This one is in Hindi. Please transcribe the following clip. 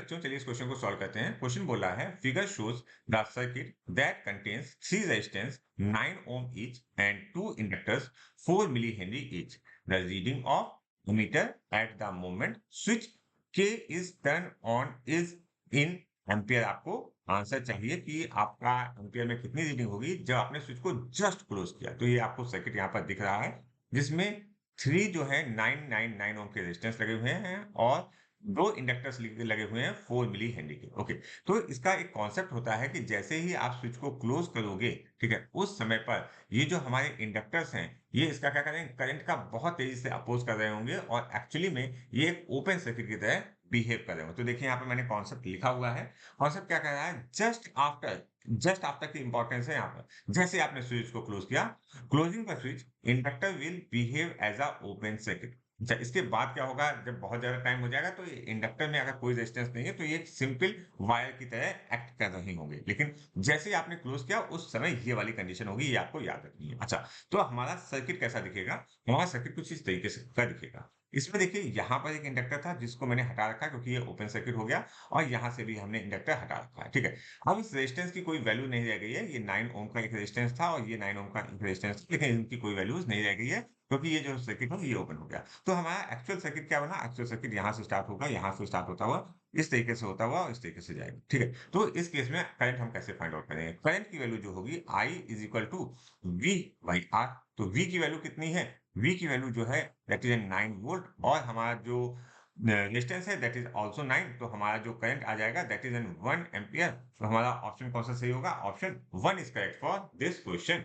बच्चों, चलिए इस क्वेश्चन को सॉल्व करते हैं। क्वेश्चन बोला है figure shows the circuit that contains 3 resistance 9 ohm each and 2 inductors 4 millihenry each. The reading of ammeter at the moment switch K is turned on is in ampere. आपको आंसर चाहिए कि आपका एम्पियर में कितनी रीडिंग होगी जब आपने स्विच को जस्ट क्लोज किया। तो ये आपको सर्किट यहाँ पर दिख रहा है जिसमें 3 जो है 999 ओम के रेजिस्टेंस लगे हुए हैं और 2 इंडक्टर्स लगे हुए हैं 4 मिली हेनरी के। ओके, तो इसका एक कॉन्सेप्ट होता है कि जैसे ही आप स्विच को क्लोज करोगे, ठीक है, उस समय पर ये जो हमारे इंडक्टर्स हैं, ये इसका क्या करेंगे, करंट का बहुत तेजी से अपोज कर रहे होंगे और एक्चुअली में ये एक ओपन सर्किट की तरह बिहेव कर रहे होंगे। तो देखिए यहाँ पे मैंने कॉन्सेप्ट लिखा हुआ है। कॉन्सेप्ट क्या कह रहा है, जस्ट आफ्टर की इंपॉर्टेंस है यहाँ पर। जैसे आपने स्विच को क्लोज किया, closing the switch inductor will behave as a open circuit. अच्छा, इसके बाद क्या होगा, जब बहुत ज्यादा टाइम हो जाएगा तो इंडक्टर में अगर कोई रेजिस्टेंस नहीं है तो ये एक सिंपल वायर की तरह एक्ट कर रहे होंगे। लेकिन जैसे ही आपने क्लोज किया उस समय ये वाली कंडीशन होगी, ये आपको याद रखनी है। अच्छा, तो हमारा सर्किट कैसा दिखेगा, हमारा सर्किट कुछ इस तरीके से का दिखेगा। इसमें देखिए यहाँ पर एक इंडक्टर था जिसको मैंने हटा रखा क्योंकि ये ओपन सर्किट हो गया और यहाँ से भी हमने इंडक्टर हटा रखा है। ठीक है, अब इस रेजिस्टेंस की कोई वैल्यू नहीं रह गई है। ये 9 ओम का एक रेजिस्टेंस था और ये 9 ओम का एक रेजिस्टेंस था, लेकिन इनकी कोई वैल्यूज नहीं रह गई है क्योंकि ये जो सर्किट है ये ओपन हो गया। तो हमारा एक्चुअल सर्किट क्या बना, एक्चुअल सर्किट यहाँ से स्टार्ट होगा, यहाँ से स्टार्ट होता हुआ इस तरीके से होता हुआ और इस तरीके से जाएगा। ठीक है, तो इस केस में करंट हम कैसे फाइंड आउट करेंगे, करंट की वैल्यू जो होगी I is equal to V by R। तो V की वैल्यू कितनी है, V की वैल्यू जो है दैट इज 9 वोल्ट और हमारा जो रेजिस्टेंस है दैट इज आल्सो 9। तो हमारा जो करंट आ जाएगा दैट इज एन 1 एम्पियर। तो हमारा ऑप्शन कौन सा सही होगा, option 1 is correct for this question.